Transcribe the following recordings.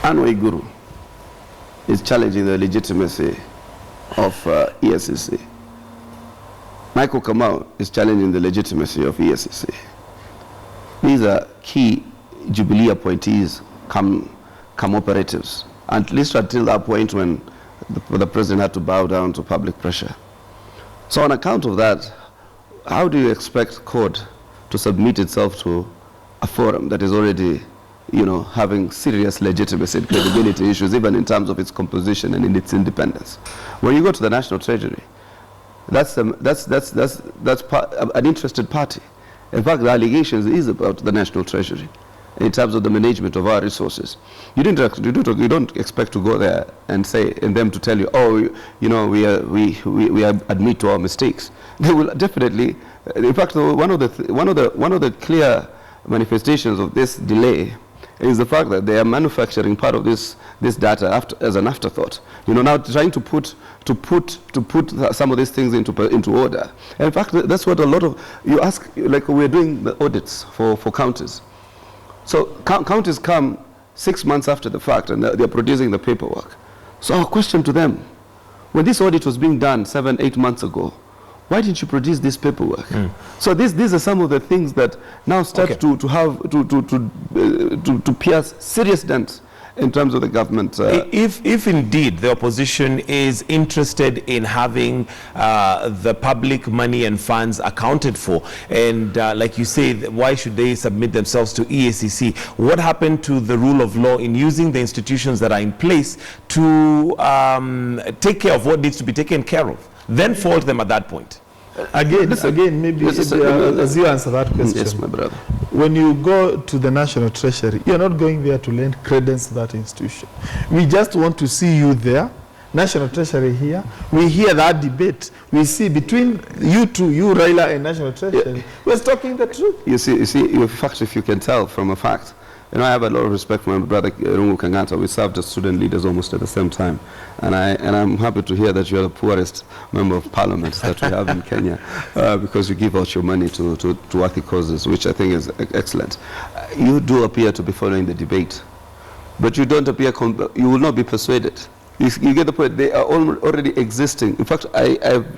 Waiguru is challenging the legitimacy of ESCC. Michael Kamau is challenging the legitimacy of ESCC. These are key Jubilee appointees, come operatives, at least until that point when the president had to bow down to public pressure. So on account of that, how do you expect court to submit itself to a forum that is already, having serious legitimacy and credibility issues, even in terms of its composition and in its independence? When you go to the National Treasury, that's an interested party. In fact, the allegations is about the National Treasury in terms of the management of our resources. You don't expect to go there and say, and them to tell you, oh, we admit to our mistakes. They will definitely. In fact, one of the clear manifestations of this delay is the fact that they are manufacturing part of this data as an afterthought. Now trying to put some of these things into order. And in fact, that's what a lot of you ask. Like, we're doing the audits for counties. So counties come 6 months after the fact, and they're producing the paperwork. So our question to them, when this audit was being done 7-8 months ago, why didn't you produce this paperwork? So these are some of the things that now start to pierce serious dents in terms of the government. If indeed the opposition is interested in having the public money and funds accounted for, and like you say, why should they submit themselves to EACC? What happened to the rule of law in using the institutions that are in place to take care of what needs to be taken care of? Then fault them at that point. Maybe as you answer that question. Yes, my brother. When you go to the National Treasury, you're not going there to lend credence to that institution. We just want to see you there, National Treasury here. We hear that debate. We see between you two, you, Raila, and National Treasury, we're talking the truth. You see, in fact, if you can tell from a fact, I have a lot of respect for my brother Rungu Kangata. We served as student leaders almost at the same time, and I'm happy to hear that you're the poorest member of parliament that we have in Kenya, because you give out your money to worthy causes, which I think is excellent. You do appear to be following the debate, but you don't appear. You will not be persuaded. You get the point. They are already existing. In fact, I've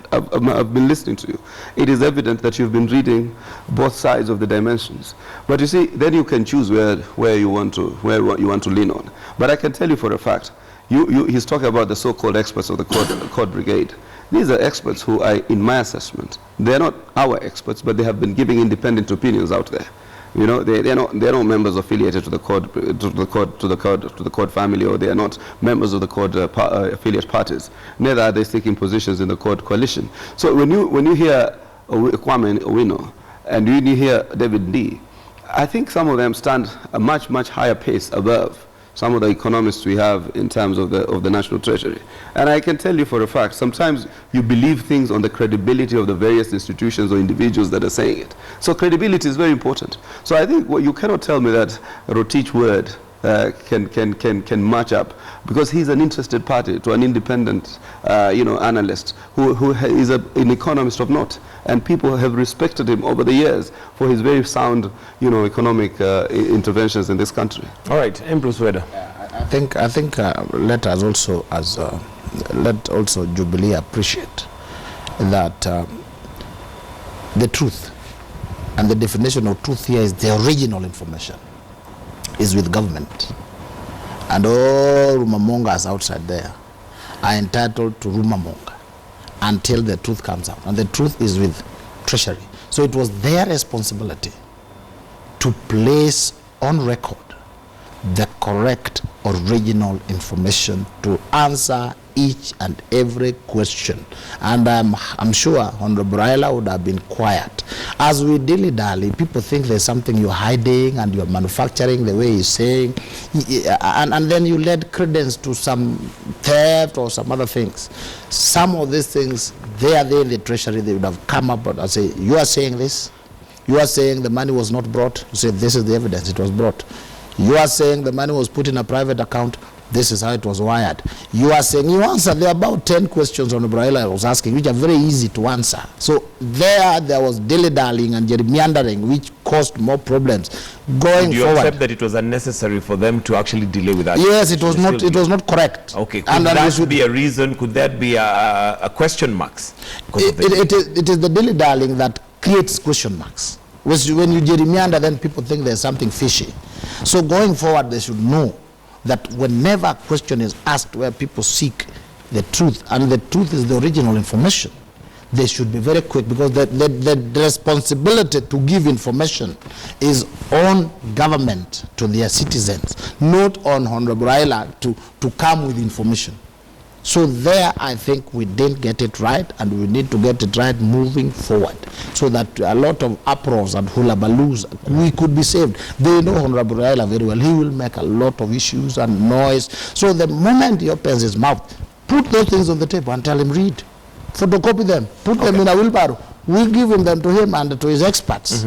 been listening to you. It is evident that you've been reading both sides of the dimensions. But you see, then you can choose where you want to lean on. But I can tell you for a fact, he's talking about the so-called experts of the court brigade. These are experts who are, in my assessment, they're not our experts, but they have been giving independent opinions out there. They're not members affiliated to the court family, or they are not members of the court affiliate parties. Neither are they taking positions in the court coalition. So when you hear Kwame Owino and when you hear David D, I think some of them stand a much higher pace above some of the economists we have in terms of the National Treasury. And I can tell you for a fact, sometimes you believe things on the credibility of the various institutions or individuals that are saying it. So credibility is very important. So I think you cannot tell me that Rotich word can match up, because he's an interested party to an independent analyst who is an economist of note, and people have respected him over the years for his very sound economic interventions in this country. All right, Empress Weda. I think let also Jubilee appreciate that the truth, and the definition of truth here is the original information, is with government, and all rumamongers outside there are entitled to rumamonga until the truth comes out, and the truth is with Treasury. So it was their responsibility to place on record the correct original information to answer each and every question. And I'm sure Honorable Raila would have been quiet. As we dilly-dally, people think there's something you're hiding and you're manufacturing the way he's saying, and then you lend credence to some theft or some other things. Some of these things, they are there in the Treasury, they would have come up and say, you are saying this, you are saying the money was not brought, you say this is the evidence, it was brought. You are saying the money was put in a private account. This is how it was wired. You are saying, you answered, there are about 10 questions on Braila was asking, which are very easy to answer. So there was dilly-dallying and gerrymandering, which caused more problems. Going forward. Do you accept that it was unnecessary for them to actually delay with that? Yes, it was not. It was not correct. Okay, could that be a reason? Could that be a question marks? It is the dilly-dallying that creates question marks. When you gerrymander, then people think there's something fishy. So going forward, they should know that whenever a question is asked where people seek the truth, and the truth is the original information, they should be very quick, because the responsibility to give information is on government to their citizens, not on Honorable Raila to come with information. So there, I think we didn't get it right, and we need to get it right moving forward, so that a lot of uproars and hullabaloos, we could be saved. They know Honorable Raila very well. He will make a lot of issues and noise. So the moment he opens his mouth, put those things on the table and tell him, read. Photocopy them. Put them in a wheelbarrow. We'll give them to him and to his experts.